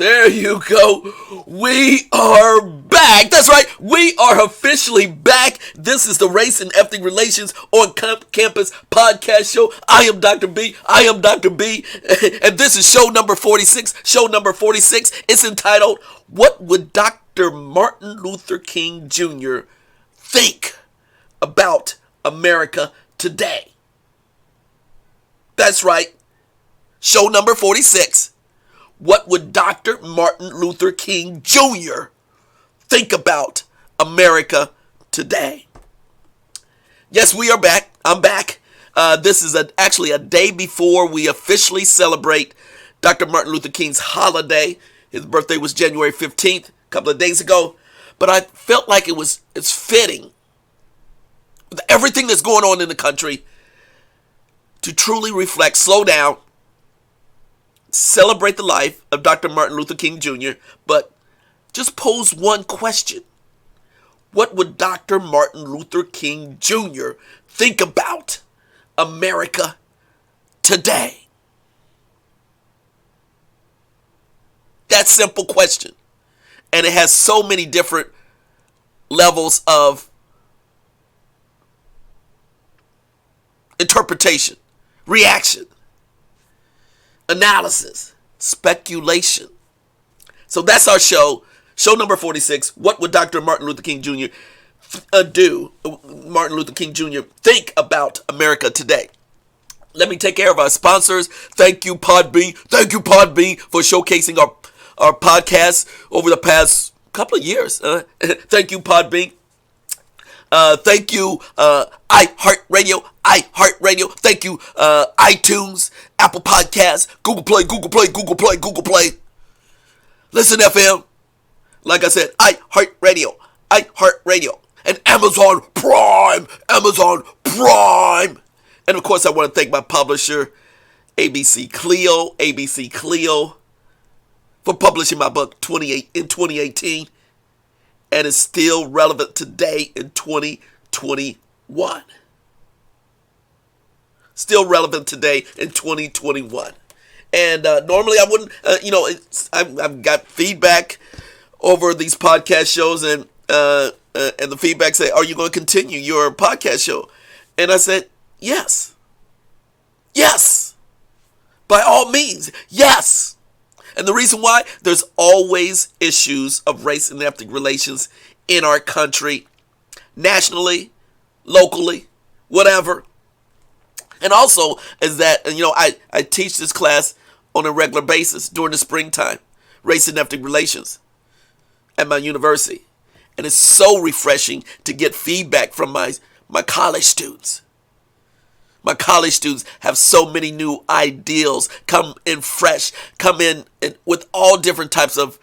There you go. We are back. That's right. We are officially back. This is the Race and Ethnic Relations on Campus podcast show. I am Dr. B. And this is show number 46. Show number 46. It's entitled, What Would Dr. Martin Luther King Jr. Think About America Today? That's right. Show number 46. What would Dr. Martin Luther King Jr. think about America today? Yes, we are back. I'm back. This is actually a day before we officially celebrate Dr. Martin Luther King's holiday. His birthday was January 15th, a couple of days ago. But I felt like it's fitting, with everything that's going on in the country, to truly reflect, slow down, celebrate the life of Dr. Martin Luther King Jr., but just pose one question. What would Dr. Martin Luther King Jr. think about America today? That simple question. And it has so many different levels of interpretation, reaction, analysis, speculation. So that's our show. Show number 46. What would Dr. Martin Luther King Jr. Martin Luther King Jr. think about America today? Let me take care of our sponsors. Thank you, Podbean. Thank you, Podbean, for showcasing our podcast over the past couple of years. Thank you, Podbean. Thank you, iHeartRadio. Thank you, iTunes, Apple Podcasts, Google Play. Listen, FM. Like I said, iHeartRadio, and Amazon Prime. And of course, I want to thank my publisher, ABC Clio, for publishing my book in 2018. And is still relevant today in 2021. Still relevant today in 2021. And normally I wouldn't, I've got feedback over these podcast shows, and the feedback say, are you going to continue your podcast show? And I said, yes, by all means, yes. And the reason why, there's always issues of race and ethnic relations in our country, nationally, locally, whatever. And also is that, I teach this class on a regular basis during the springtime, race and ethnic relations, at my university. And it's so refreshing to get feedback from my college students. My college students have so many new ideals, come in fresh, come in with all different types of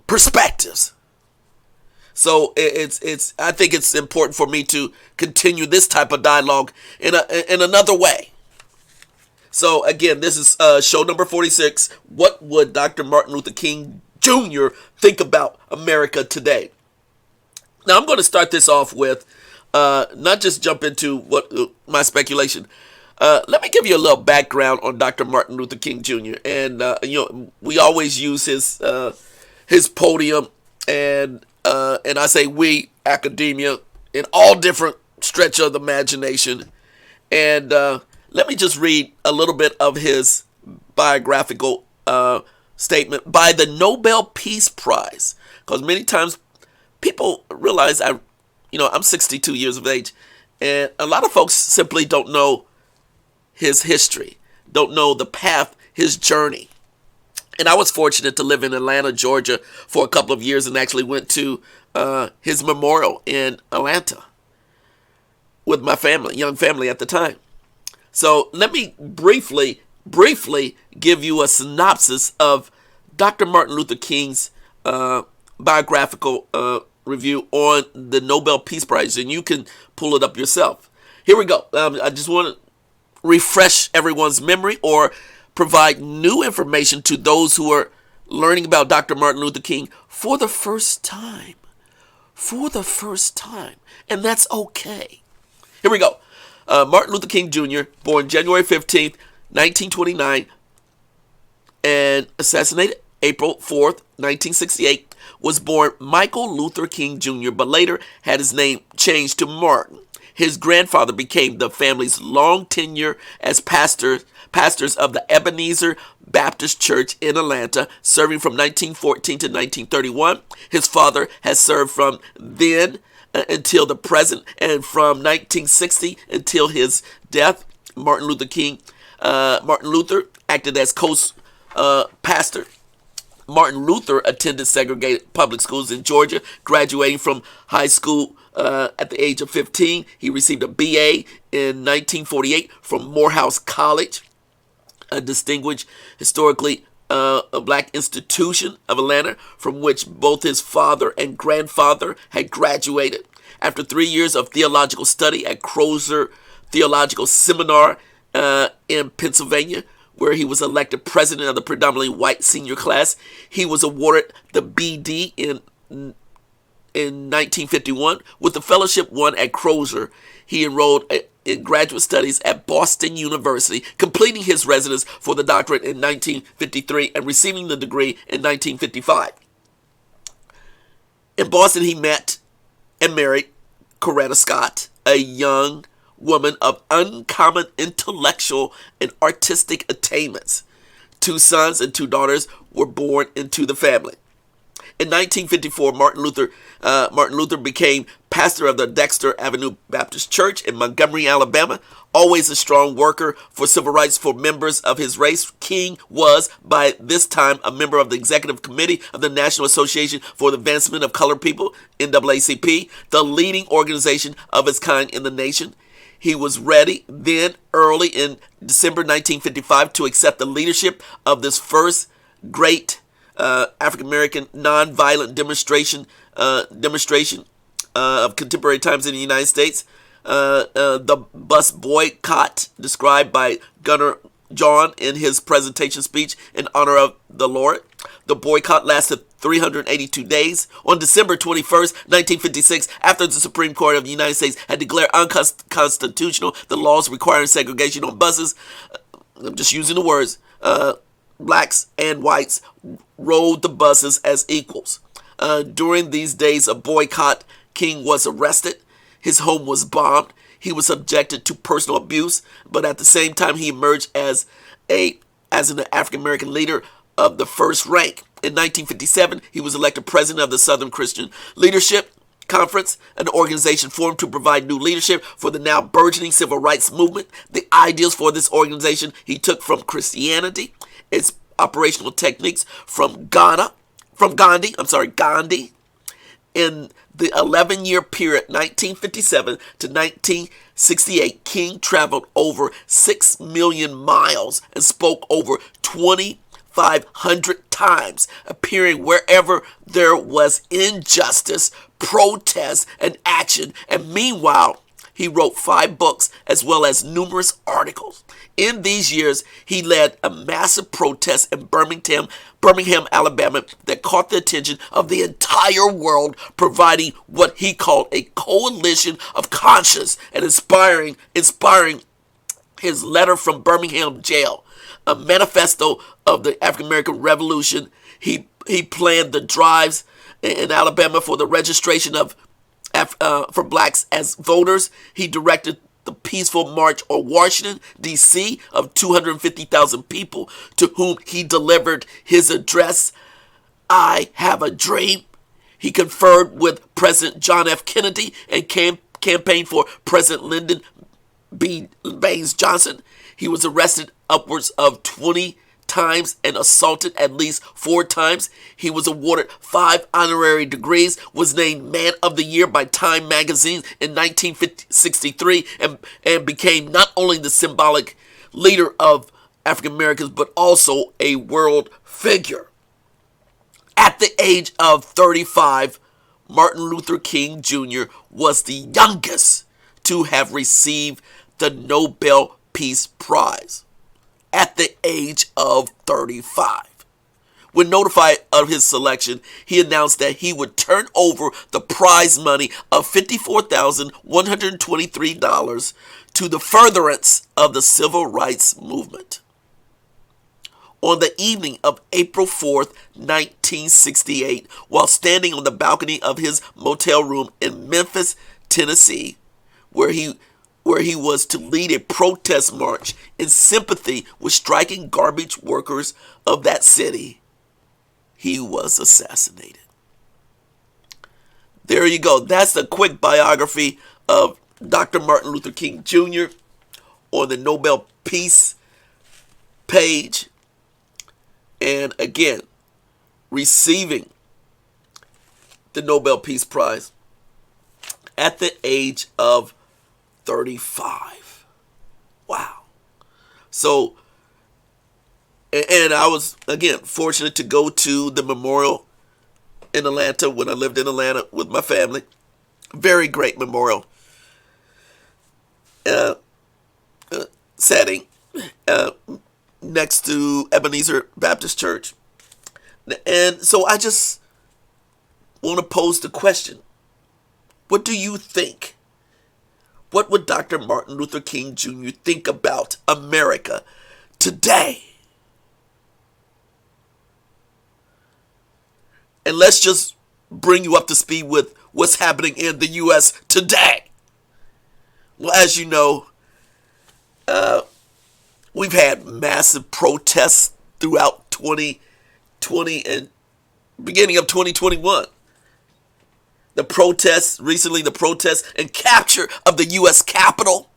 perspectives. So I think it's important for me to continue this type of dialogue in another way. So again, this is show number 46. What would Dr. Martin Luther King Jr. think about America today? Now I'm going to start this off with not just jump into my speculation. Let me give you a little background on Dr. Martin Luther King Jr. And we always use his podium, and I say we, academia, in all different stretch of the imagination. And let me just read a little bit of his biographical statement by the Nobel Peace Prize, because many times people realize I'm 62 years of age, and a lot of folks simply don't know his history, don't know the path, his journey. And I was fortunate to live in Atlanta, Georgia for a couple of years, and actually went to his memorial in Atlanta with my family, young family at the time. So let me briefly give you a synopsis of Dr. Martin Luther King's biographical review on the Nobel Peace Prize, and you can pull it up yourself. Here we go. I just want to refresh everyone's memory or provide new information to those who are learning about Dr. Martin Luther King for the first time. And that's okay. Here we go. Martin Luther King Jr., born January 15th, 1929, and assassinated April 4th, 1968, was born Michael Luther King Jr., but later had his name changed to Martin. His grandfather became the family's long tenure as pastors of the Ebenezer Baptist Church in Atlanta, serving from 1914 to 1931. His father has served from then until the present, and from 1960 until his death. Martin Luther acted as co-pastor. Martin Luther attended segregated public schools in Georgia, graduating from high school at the age of 15. He received a BA in 1948 from Morehouse College, a distinguished historically a black institution of Atlanta, from which both his father and grandfather had graduated. After 3 years of theological study at Crozer Theological Seminar in Pennsylvania, where he was elected president of the predominantly white senior class, he was awarded the BD in 1951. With the fellowship won at Crozer, he enrolled in graduate studies at Boston University, completing his residence for the doctorate in 1953 and receiving the degree in 1955. In Boston, he met and married Coretta Scott, a young woman of uncommon intellectual and artistic attainments. 2 sons and 2 daughters were born into the family. In 1954, Martin Luther became pastor of the Dexter Avenue Baptist Church in Montgomery, Alabama. Always a strong worker for civil rights for members of his race, King was, by this time, a member of the Executive Committee of the National Association for the Advancement of Colored People, NAACP, the leading organization of its kind in the nation. He was ready then, early in December 1955, to accept the leadership of this first great African-American nonviolent demonstration of contemporary times in the United States. The bus boycott, described by Gunnar John in his presentation speech in honor of the Lord. The boycott lasted 382 days. On December 21st, 1956, after the Supreme Court of the United States had declared unconstitutional the laws requiring segregation on buses, I'm just using the words, blacks and whites rode the buses as equals. During these days of boycott, King was arrested. His home was bombed. He was subjected to personal abuse, but at the same time, he emerged as an African-American leader of the first rank. In 1957, he was elected president of the Southern Christian Leadership Conference, an organization formed to provide new leadership for the now burgeoning civil rights movement. The ideals for this organization he took from Christianity, its operational techniques from Gandhi. In the 11-year period, 1957 to 1968, King traveled over 6 million miles and spoke over 2,500 times, appearing wherever there was injustice, protest, and action. And meanwhile, he wrote 5 books as well as numerous articles. In these years, he led a massive protest in Birmingham, Alabama, that caught the attention of the entire world, providing what he called a coalition of conscience and inspiring his letter from Birmingham jail, a manifesto of the African American Revolution. He planned the drives in Alabama for the registration of for blacks as voters. He directed the peaceful march on Washington, D.C. of 250,000 people, to whom he delivered his address, I Have a Dream. He conferred with President John F. Kennedy and campaigned for President Lyndon B. Baines Johnson. He was arrested upwards of 20 times and assaulted at least 4 times. He was awarded 5 honorary degrees, was named Man of the Year by Time magazine in 1963, and became not only the symbolic leader of African Americans, but also a world figure. At the age of 35, Martin Luther King Jr. was the youngest to have received the Nobel Peace Prize. At the age of 35. When notified of his selection, he announced that he would turn over the prize money of $54,123 to the furtherance of the civil rights movement. on the evening of April 4th, 1968, while standing on the balcony of his motel room in Memphis, Tennessee, where he was to lead a protest march in sympathy with striking garbage workers of that city. He was assassinated. There you go. That's a quick biography of Dr. Martin Luther King Jr. on the Nobel Peace page. And again, receiving the Nobel Peace Prize at the age of 35. Wow. So, and I was, again, fortunate to go to the memorial in Atlanta when I lived in Atlanta with my family. Very great memorial setting next to Ebenezer Baptist Church. And so I just want to pose the question, what do you think? What would Dr. Martin Luther King Jr. think about America today? And let's just bring you up to speed with what's happening in the U.S. today. Well, as you know, we've had massive protests throughout 2020 and beginning of 2021. The protests and capture of the U.S. Capitol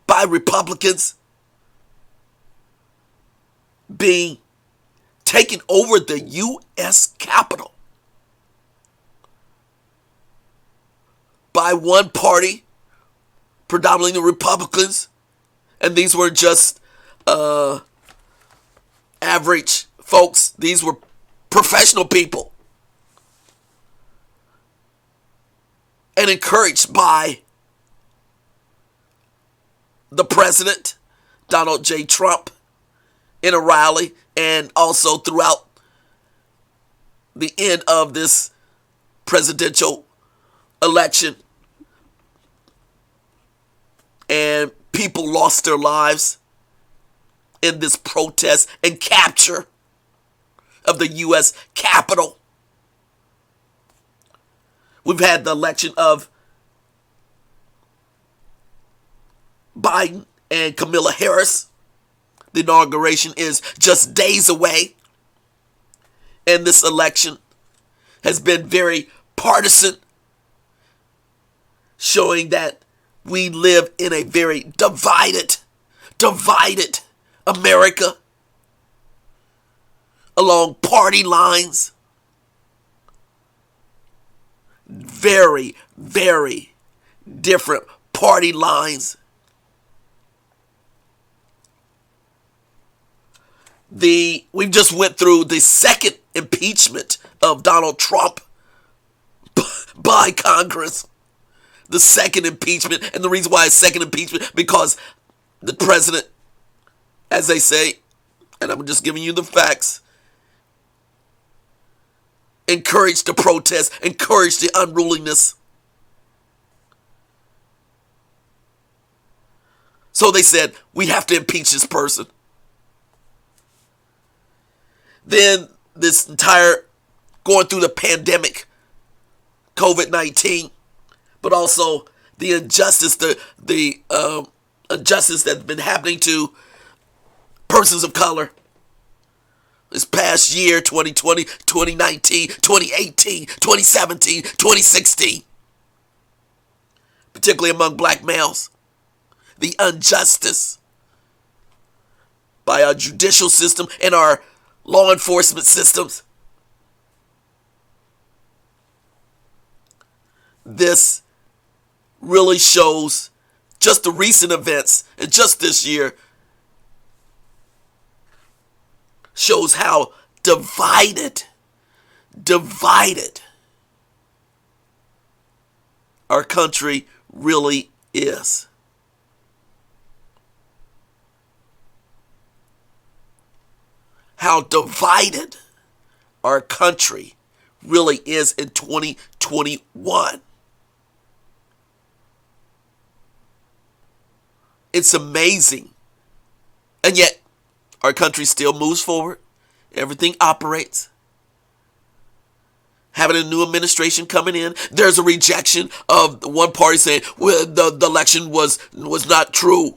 by Republicans being taking over the U.S. Capitol by one party, predominantly the Republicans, and these were just average folks. These were professional people, and encouraged by the president, Donald J. Trump, in a rally, and also throughout the end of this presidential election. And people lost their lives in this protest and capture of the U.S. Capitol. We've had the election of Biden and Kamala Harris. The inauguration is just days away. And this election has been very partisan, showing that we live in a very divided America along party lines. Very, very different party lines. We've just went through the second impeachment of Donald Trump by Congress. The second impeachment, and the reason why it's second impeachment, because the president, as they say, and I'm just giving you the facts, encouraged the protest, encouraged the unruliness. So they said, we have to impeach this person. Then this entire going through the pandemic, COVID-19, but also the injustice, the injustice that's been happening to persons of color this past year, 2020, 2019, 2018, 2017, 2016, particularly among black males. The injustice by our judicial system and our law enforcement systems. This really shows just the recent events, and just this year shows how divided our country really is. How divided our country really is in 2021. It's amazing And yet, our country still moves forward. Everything operates. Having a new administration coming in, there's a rejection of one party saying, well, the election was not true.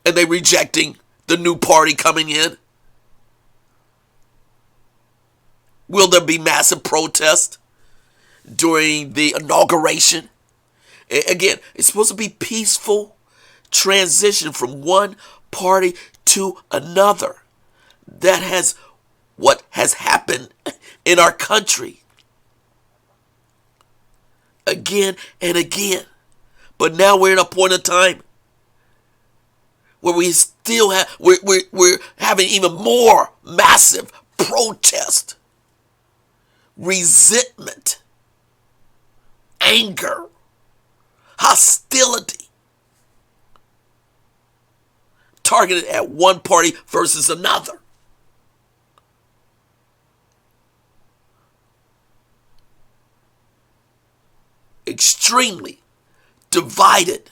And they rejecting the new party coming in. Will there be massive protest during the inauguration? Again, it's supposed to be peaceful transition from one party to another. That has what has happened in our country again and again. But now we're in a point of time where we still have we're having even more massive protest, resentment, anger, hostility targeted at one party versus another. Extremely divided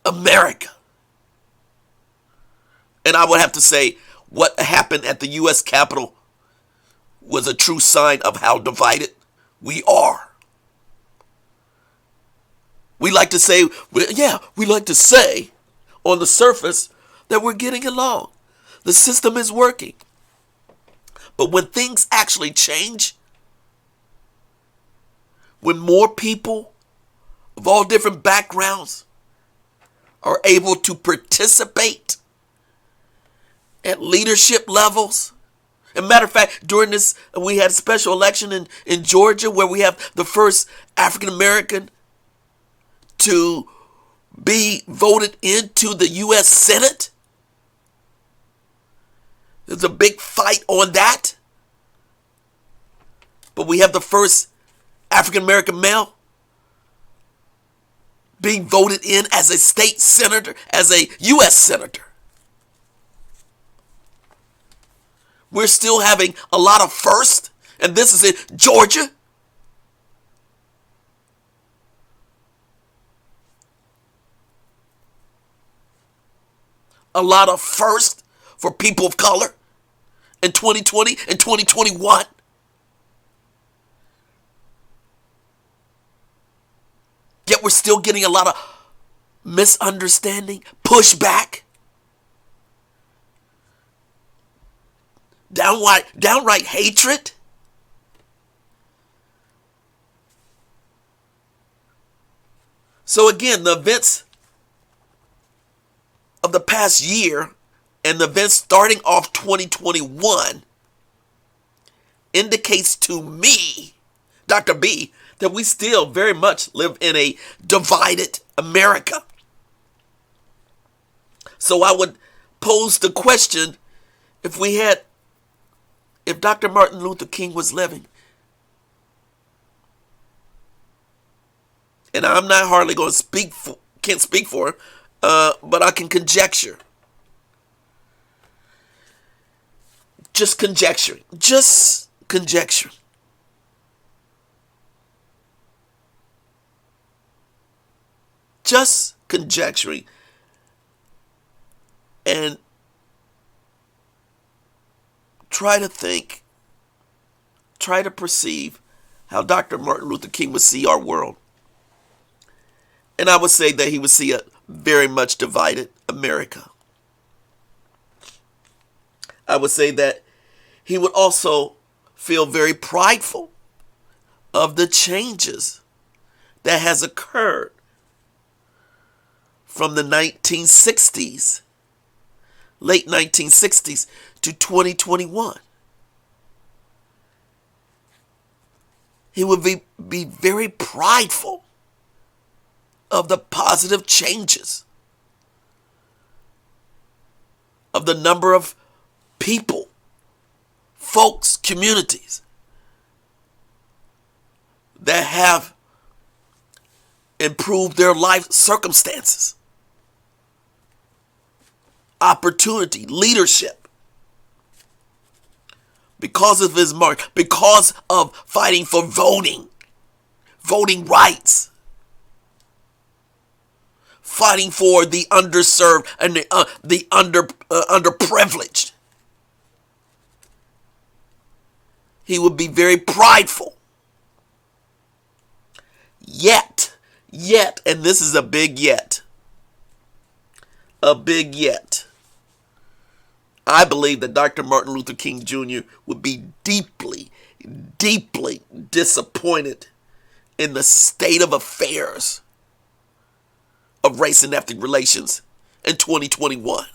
America. And I would have to say what happened at the U.S. Capitol was a true sign of how divided we are. We like to say on the surface that we're getting along. The system is working. But when things actually change, when more people of all different backgrounds are able to participate at leadership levels. As a matter of fact, during this, we had a special election in Georgia where we have the first African American to be voted into the U.S. Senate. There's a big fight on that. But we have the first African American male being voted in as a state senator, as a U.S. senator. We're still having a lot of firsts, and this is in Georgia. A lot of firsts for people of color in 2020 and 2021. Yet we're still getting a lot of misunderstanding, pushback, downright hatred. So again, the events of the past year and the events starting off 2021 indicates to me, Dr. B, that we still very much live in a divided America. So I would pose the question, if Dr. Martin Luther King was living, and I'm not hardly going to can't speak for him, but I can conjecture. Just conjecturing. Just conjecturing. And try to think, try to perceive how Dr. Martin Luther King would see our world. And I would say that he would see a very much divided America. I would say that he would also feel very prideful of the changes that has occurred from the 1960s, late 1960s to 2021. He would be very prideful of the positive changes, of the number of people, folks, communities that have improved their life circumstances, opportunity, leadership, because of his mark, because of fighting for voting rights, fighting for the underserved and the underprivileged. He would be very prideful. Yet, and this is a big yet, I believe that Dr. Martin Luther King Jr. would be deeply, deeply disappointed in the state of affairs of race and ethnic relations in 2021.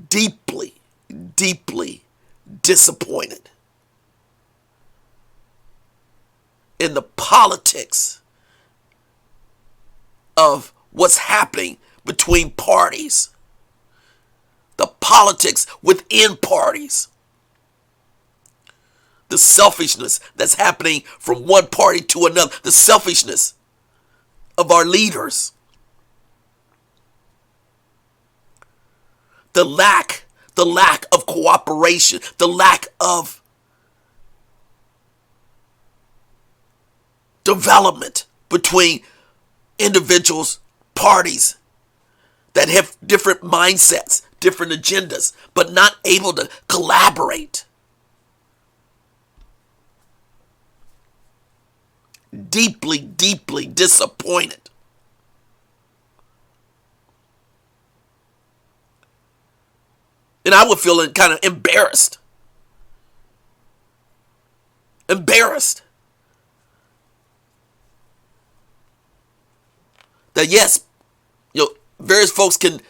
Deeply, deeply disappointed in the politics of what's happening between parties, the politics within parties, the selfishness that's happening from one party to another, the selfishness of our leaders, the lack of cooperation, the lack of development between individuals, parties that have different mindsets, different agendas, but not able to collaborate. Deeply, deeply disappointed. And I would feel kind of embarrassed. That yes, various folks can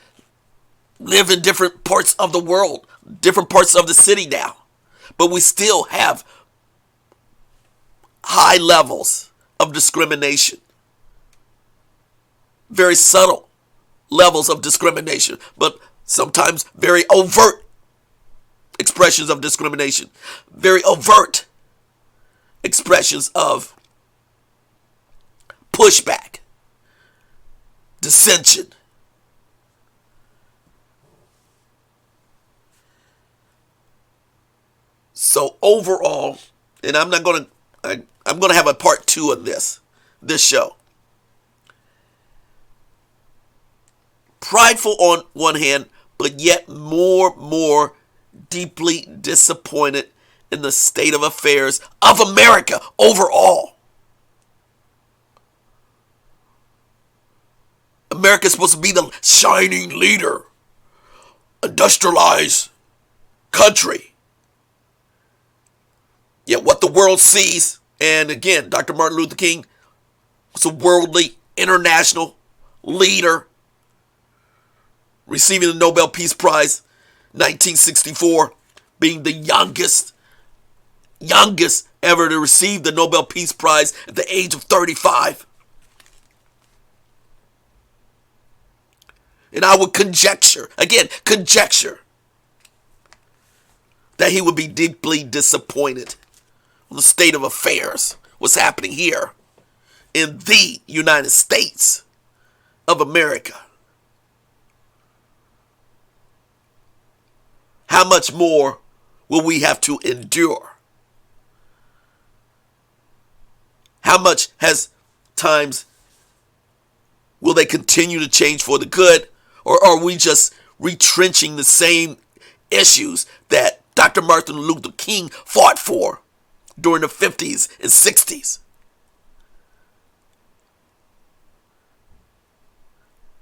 live in different parts of the world, different parts of the city now, but we still have high levels of discrimination, very subtle levels of discrimination, but sometimes very overt expressions of discrimination, very overt expressions of pushback, dissension. So overall, and I'm going to have a part 2 of this show. Prideful on one hand, but yet more deeply disappointed in the state of affairs of America overall. America is supposed to be the shining leader, industrialized country. Yet what the world sees, and again, Dr. Martin Luther King was a worldly, international leader, receiving the Nobel Peace Prize 1964, being the youngest ever to receive the Nobel Peace Prize at the age of 35. And I would conjecture that he would be deeply disappointed in the state of affairs, what's happening here in the United States of America. How much more will we have to endure? How much times will they continue to change for the good? Or are we just retrenching the same issues that Dr. Martin Luther King fought for during the 50s and 60s?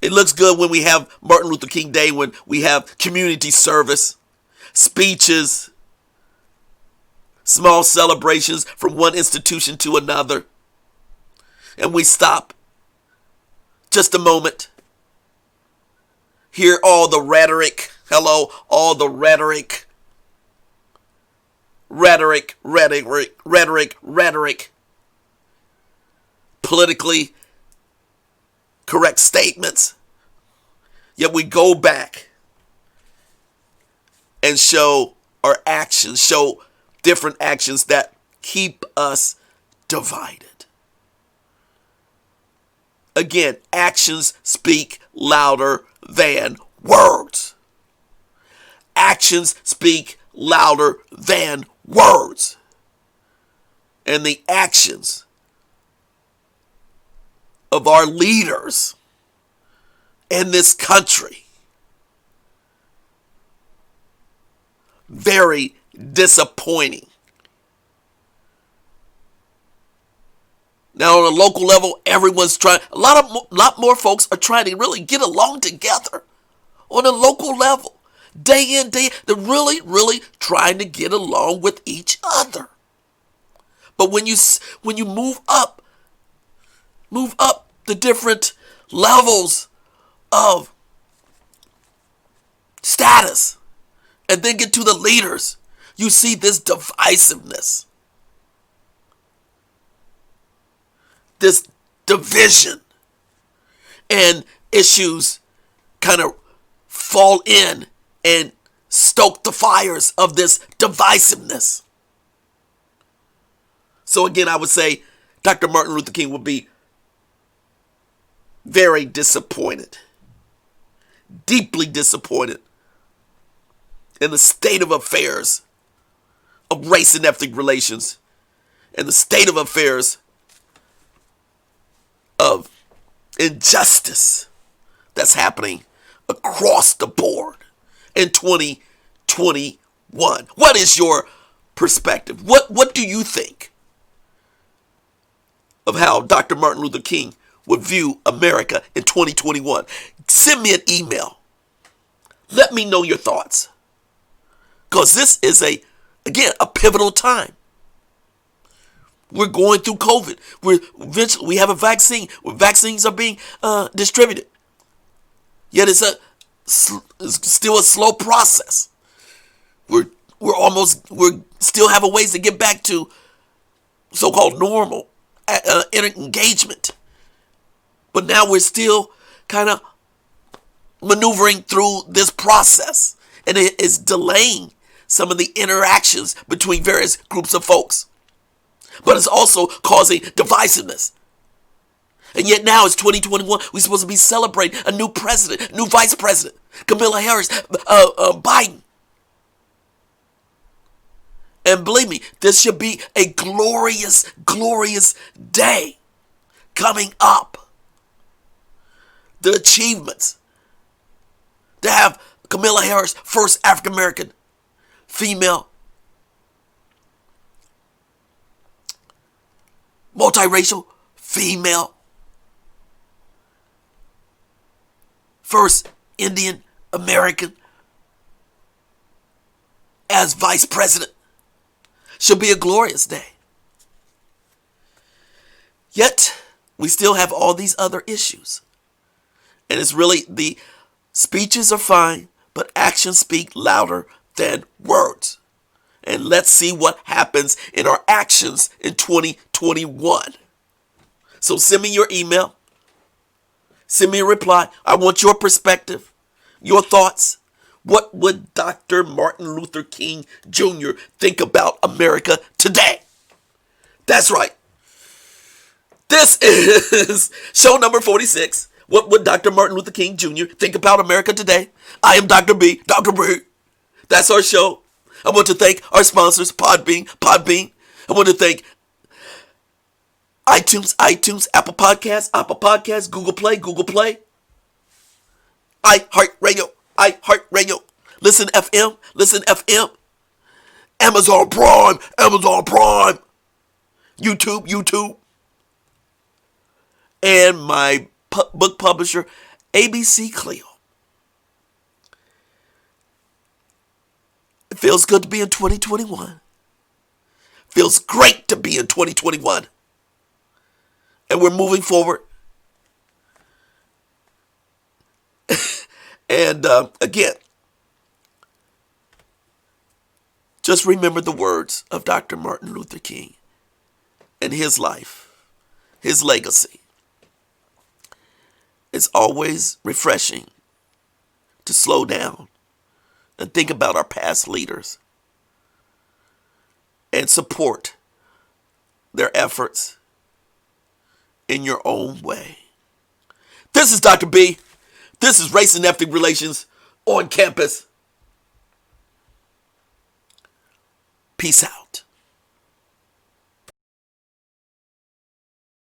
It looks good when we have Martin Luther King Day, when we have community service, speeches, small celebrations from one institution to another. And we stop just a moment, hear all the rhetoric, all the rhetoric, politically correct statements. Yet we go back and show different actions that keep us divided. Again, actions speak louder than words. Actions speak louder than words. And the actions of our leaders in this country. Very disappointing. Now on a local level, everyone's trying, a lot more folks are trying to really get along together on a local level. Day in, day out, they're really, really trying to get along with each other. But when you move up the different levels of status and then get to the leaders, you see this divisiveness, this division, and issues kind of fall in and stoke the fires of this divisiveness. So again, I would say Dr. Martin Luther King would be very disappointed, deeply disappointed in the state of affairs of race and ethnic relations and the state of affairs of injustice that's happening across the board in 2021. What is your perspective? What do you think of how Dr. Martin Luther King would view America in 2021? Send me an email. Let me know your thoughts. Because this is again, a pivotal time. We're going through COVID. We have a vaccine. Vaccines are being distributed. Yet it's still a slow process. We still have a ways to get back to so-called normal engagement. But now we're still kind of maneuvering through this process, and it is delaying some of the interactions between various groups of folks. But it's also causing divisiveness. And yet now it's 2021. We're supposed to be celebrating a new president, new vice president, Kamala Harris, Biden. And believe me, this should be a glorious, glorious day coming up. The achievements. To have Kamala Harris, first African-American female, multiracial female, first Indian American as vice president. Should be a glorious day. Yet, we still have all these other issues. And it's really, the speeches are fine, but actions speak louder than words. And let's see what happens in our actions in 2021. So send me your email. Send me a reply. I want your perspective, your thoughts. What would Dr. Martin Luther King Jr. think about America today? That's right. This is show number 46. What would Dr. Martin Luther King Jr. think about America today? I am Dr. B. Dr. B. That's our show. I want to thank our sponsors, Podbean. I want to thank iTunes, Apple Podcasts, Google Play, iHeartRadio, Listen FM, Amazon Prime, YouTube, and my book publisher, ABC Clio. It feels good to be in 2021. Feels great to be in 2021. And we're moving forward. And again, just remember the words of Dr. Martin Luther King and his life, his legacy. It's always refreshing to slow down and think about our past leaders and support their efforts in your own way. This is Dr. B. This is Race and Ethnic Relations on Campus. Peace out.